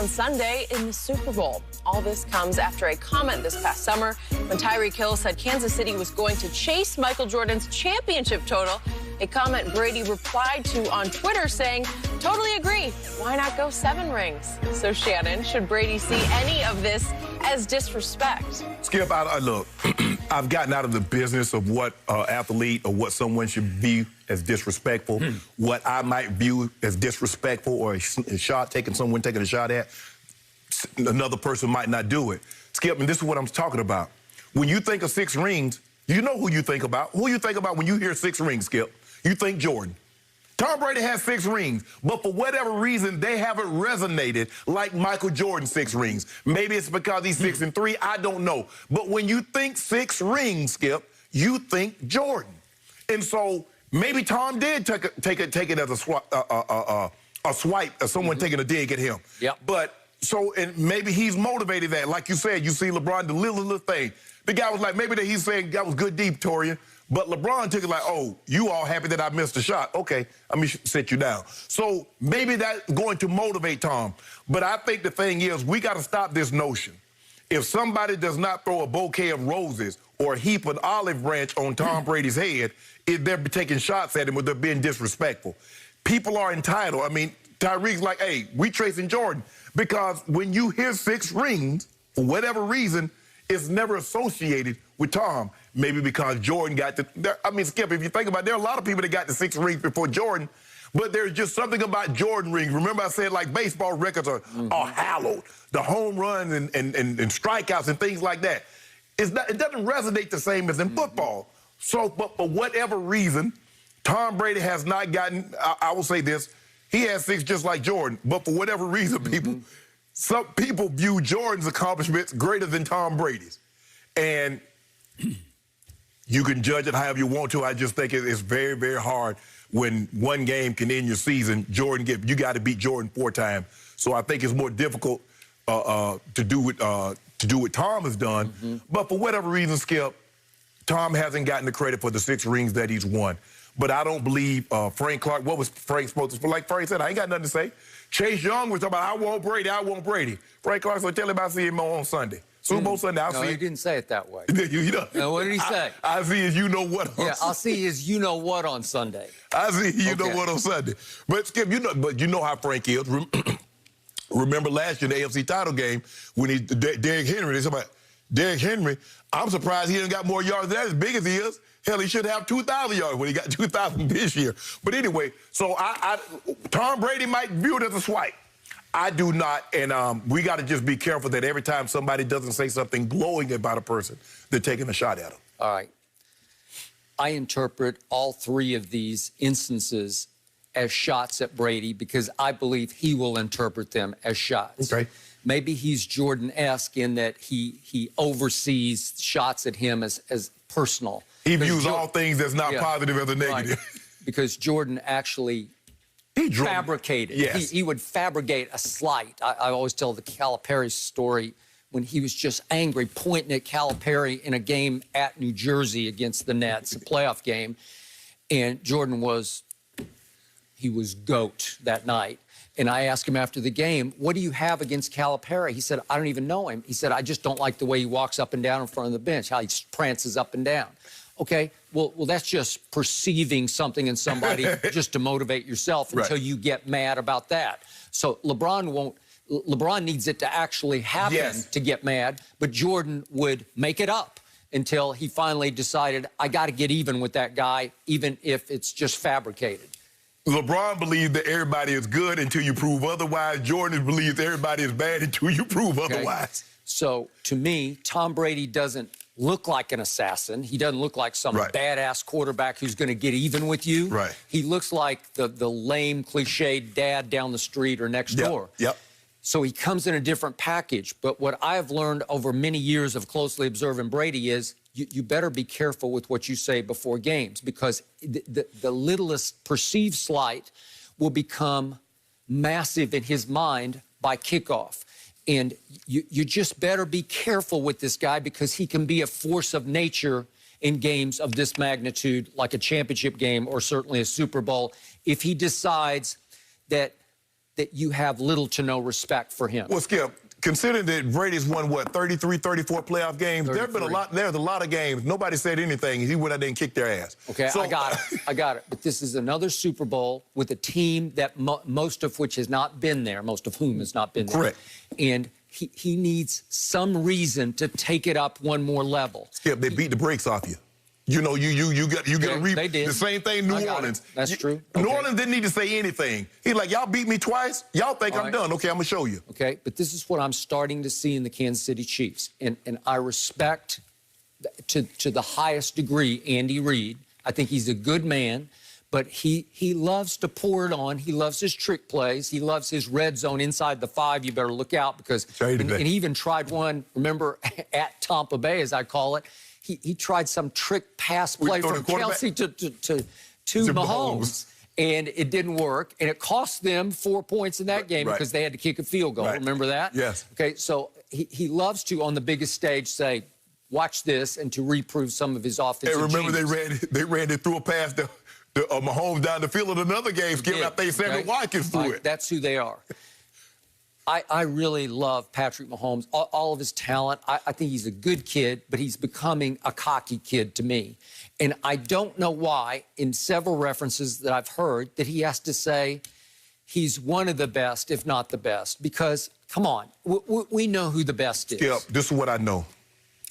On Sunday in the Super Bowl. All this comes after a comment this past summer when Tyreek Hill said Kansas City was going to chase Michael Jordan's championship total. A comment Brady replied to on Twitter saying, "Totally agree. Why not go 7 rings?" So, Shannon, should Brady see any of this as disrespect? Skip, look, I've gotten out of the business of what athlete or what someone should view as disrespectful. What I might view as disrespectful or a shot someone taking a shot at, another person might not do it. Skip, and this is what I'm talking about. When you think of 6 rings, you know who you think about. Who you think about when you hear 6 rings, Skip? You think Jordan. Tom Brady has 6 rings, but for whatever reason, they haven't resonated like Michael Jordan's 6 rings. Maybe it's because he's 6-3, I don't know. But when you think 6 rings, Skip, you think Jordan. And so maybe Tom did take it as a swipe, someone taking a dig at him. Yep. But so, and maybe he's motivated that. Like you said, you see LeBron, the little thing. The guy was like, maybe that he's saying that was good deep, Torian. But LeBron took it like, oh, you all happy that I missed a shot. Okay, let me sit you down. So maybe that's going to motivate Tom. But I think the thing is, we got to stop this notion. If somebody does not throw a bouquet of roses or a heap of olive branch on Tom Brady's head, if they're taking shots at him or they're being disrespectful. People are entitled. I mean, Tyreek's like, hey, we tracing Jordan. Because when you hear 6 rings, for whatever reason, it's never associated with Tom. Maybe because Jordan got I mean, Skip, if you think about it, there are a lot of people that got the 6 rings before Jordan, but there's just something about Jordan rings. Remember I said, like, baseball records are hallowed. The home runs and strikeouts and things like that. It doesn't resonate the same as in football. So, but for whatever reason, Tom Brady has not gotten, I will say this, he has 6 just like Jordan, but for whatever reason, some people view Jordan's accomplishments greater than Tom Brady's. And you can judge it however you want to. I just think it's very, very hard when one game can end your season. You got to beat Jordan 4 times. So I think it's more difficult to do what Tom has done. But for whatever reason, Skip, Tom hasn't gotten the credit for the 6 rings that he's won. But I don't believe Frank Clark, what was Frank supposed to, like Frank said, I ain't got nothing to say. Chase Young was talking about, I want Brady, I want Brady. Frank Clark said, tell him I'll see him on Sunday. Super Bowl Sunday, I'll see him. No, he didn't say it that way. You know. Now, what did he say? I'll see his you-know-what on Yeah, I'll see his you-know-what on Sunday. I'll see you-know-what on Sunday. But, Skip, you know how Frank is. Remember last year in the AFC title game when Derrick Henry, they said about Derrick Henry, I'm surprised he didn't got more yards than that, as big as he is. Hell, he should have 2,000 yards when he got 2,000 this year. But anyway, so Tom Brady might view it as a swipe. I do not, and we got to just be careful that every time somebody doesn't say something glowing about a person, they're taking a shot at them. All right. I interpret all 3 of these instances as shots at Brady because I believe he will interpret them as shots. Okay. Maybe he's Jordan-esque in that he oversees shots at him as personal. He views all things that's not positive as a negative. Right. Because Jordan actually fabricated. Yes. He would fabricate a slight. I always tell the Calipari story when he was just angry, pointing at Calipari in a game at New Jersey against the Nets, a playoff game. And Jordan was GOAT that night. And I asked him after the game, what do you have against Calipari? He said, I don't even know him. He said, I just don't like the way he walks up and down in front of the bench, how he prances up and down. Okay, well, that's just perceiving something in somebody just to motivate yourself until you get mad about that. So LeBron needs it to actually happen to get mad, but Jordan would make it up until he finally decided, I got to get even with that guy, even if it's just fabricated. LeBron believes that everybody is good until you prove otherwise. Jordan believes everybody is bad until you prove otherwise. So, to me, Tom Brady doesn't look like an assassin. He doesn't look like some badass quarterback who's going to get even with you. Right. He looks like the lame, cliched dad down the street or next door. Yep. So he comes in a different package. But what I've learned over many years of closely observing Brady is you better be careful with what you say before games because the littlest perceived slight will become massive in his mind by kickoff. And you just better be careful with this guy because he can be a force of nature in games of this magnitude, like a championship game or certainly a Super Bowl, if he decides that that you have little to no respect for him. Well, Skip, considering that Brady's won, what, 33, 34 playoff games, there's a lot of games. Nobody said anything. He went out there and kicked their ass. Okay, so, I got it. I got it. But this is another Super Bowl with a team that most of which has not been there, most of whom has not been there. Correct. And he needs some reason to take it up one more level. Skip, they beat the brakes off you. You know, you got to read the same thing New Orleans. That's true. New Orleans didn't need to say anything. He's like, y'all beat me twice. Y'all think I'm done. Okay, I'm going to show you. Okay, but this is what I'm starting to see in the Kansas City Chiefs. And I respect to the highest degree Andy Reid. I think he's a good man, but he loves to pour it on. He loves his trick plays. He loves his red zone inside the 5. You better look out because and he even tried one, remember, at Tampa Bay, as I call it. He tried some trick pass play from Kelsey to Mahomes, and it didn't work, and it cost them 4 points in that game because they had to kick a field goal. Remember that? Yes. Okay, so he loves to, on the biggest stage, say, watch this, and to reprove some of his offensive And remember, they threw a pass to Mahomes down the field in another game, giving out they Sammy Watkins threw it. That's who they are. I really love Patrick Mahomes, all of his talent. I think he's a good kid, but he's becoming a cocky kid to me. And I don't know why, in several references that I've heard, that he has to say he's one of the best, if not the best. Because, come on, we know who the best is. Yeah, this is what I know.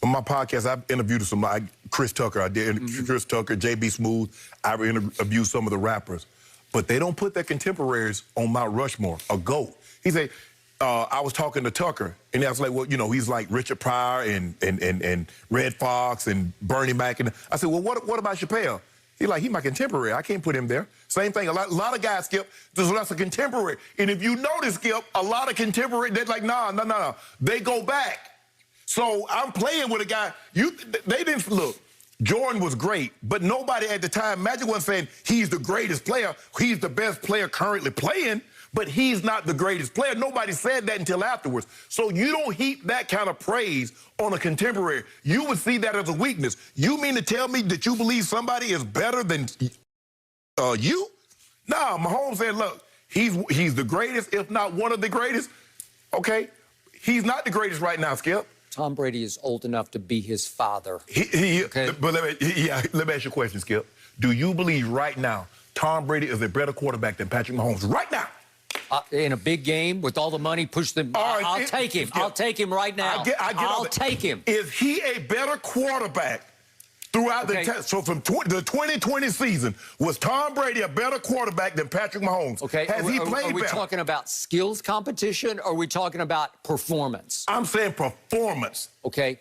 On my podcast, I've interviewed Chris Tucker. I did Chris Tucker, J.B. Smooth. I interviewed some of the rappers. But they don't put their contemporaries on Mount Rushmore, a GOAT. He said, I was talking to Tucker, and I was like, well, you know, he's like Richard Pryor and Red Fox and Bernie Mac. And I said, well, what about Chappelle? He's like, he's my contemporary. I can't put him there. Same thing. A lot of guys, Skip, that's a contemporary. And if you notice, Skip, a lot of contemporary, they're like, no. They go back. So I'm playing with a guy. They didn't look. Jordan was great, but nobody at the time, Magic wasn't saying he's the greatest player. He's the best player currently playing. But he's not the greatest player. Nobody said that until afterwards. So you don't heap that kind of praise on a contemporary. You would see that as a weakness. You mean to tell me that you believe somebody is better than you? Nah, Mahomes said, look, he's the greatest, if not one of the greatest. Okay, he's not the greatest right now, Skip. Tom Brady is old enough to be his father. Okay? But let me ask you a question, Skip. Do you believe right now Tom Brady is a better quarterback than Patrick Mahomes right now? In a big game with all the money, push them. I'll take him. I'll take him right now. I'll take him. Is he a better quarterback throughout the so from the 2020 season? Was Tom Brady a better quarterback than Patrick Mahomes? Okay. Has he played better? Are we talking about skills competition, or are we talking about performance? I'm saying performance. Okay,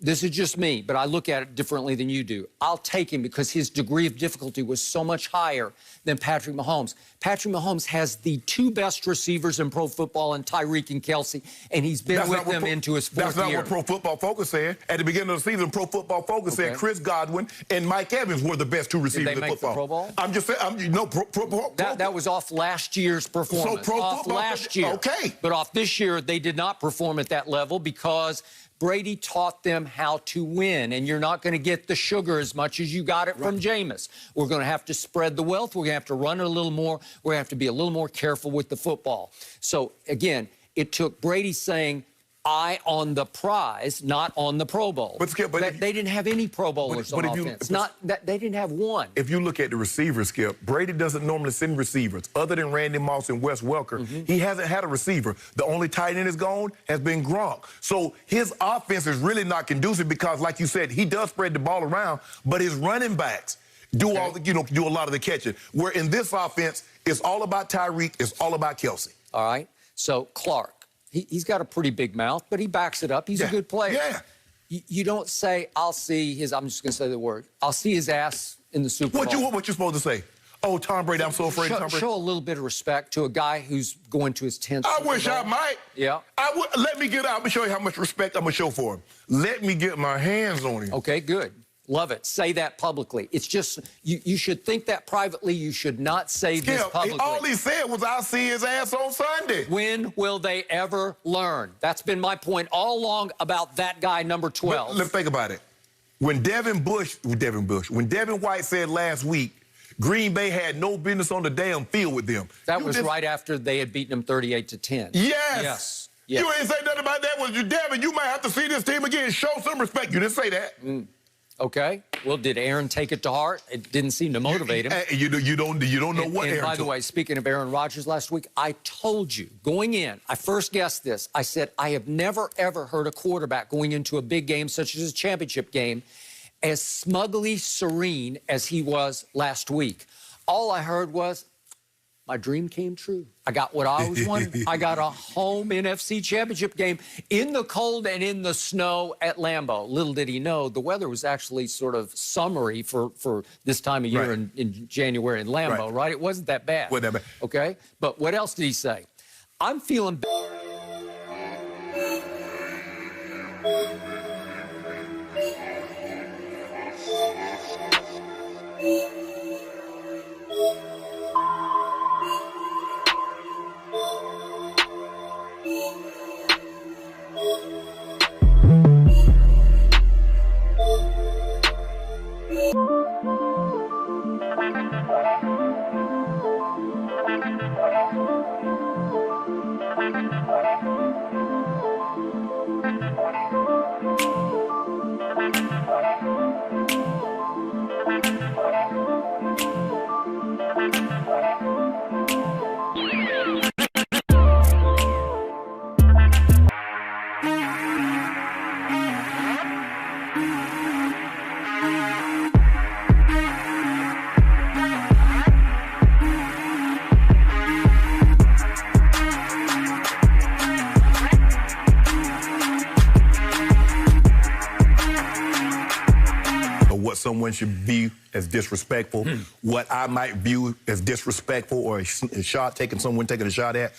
this is just me, but I look at it differently than you do. I'll take him because his degree of difficulty was so much higher than Patrick Mahomes. Patrick Mahomes has the 2 best receivers in pro football, in Tyreek and Kelsey, and he's been with them into his 4th year. That's not what Pro Football Focus said. At the beginning of the season, Pro Football Focus said Chris Godwin and Mike Evans were the best 2 receivers in football. Did they make the Pro Bowl? I'm just saying, that was off last year's performance. So off last year. Okay. But off this year, they did not perform at that level because Brady taught them how to win, and you're not going to get the sugar as much as you got it from Jameis. We're going to have to spread the wealth. We're going to have to run it a little more. We're going to have to be a little more careful with the football. So, again, it took Brady saying, eye on the prize, not on the Pro Bowl. But Skip, they didn't have any Pro Bowlers on offense. They didn't have one. If you look at the receivers, Skip, Brady doesn't normally send receivers. Other than Randy Moss and Wes Welker, he hasn't had a receiver. The only tight end is gone has been Gronk. So his offense is really not conducive because, like you said, he does spread the ball around, but his running backs do do a lot of the catching. Where in this offense, it's all about Tyreek, it's all about Kelsey. All right. So Clark. He's got a pretty big mouth, but he backs it up. He's a good player. Yeah. You don't say, I'll see his, I'm just going to say the word, I'll see his ass in the Super Bowl. What you supposed to say? Oh, Tom Brady, I'm so afraid of Tom Brady. Show a little bit of respect to a guy who's going to his 10th Super Bowl. I wish I might. Yeah. Let me get out. I'm going to show you how much respect I'm going to show for him. Let me get my hands on him. Okay, good. Love it. Say that publicly. It's just, you should think that privately. You should not say this publicly. All he said was, I'll see his ass on Sunday. When will they ever learn? That's been my point all along about that guy, number 12. Let's think about it. When Devin White said last week, Green Bay had no business on the damn field with them. That was right after they had beaten them 38-10. Yes. Yes. You ain't say nothing about that. Was you, damn it, you might have to see this team again. Show some respect. You didn't say that. Okay. Well, did Aaron take it to heart? It didn't seem to motivate him. You don't know what Aaron by the took. way, speaking of Aaron Rodgers last week, I told you going in, I first guessed this. I said, I have never, ever heard a quarterback going into a big game, such as a championship game, as smugly serene as he was last week. All I heard was, my dream came true. I got what I always wanted. I got a home NFC championship game in the cold and in the snow at Lambeau. Little did he know, the weather was actually sort of summery for this time of year in January in Lambeau, right? It wasn't that bad. Wasn't that bad. Okay? But what else did he say? I'm feeling what someone should view as disrespectful, what I might view as disrespectful or a shot taking someone taking a shot at.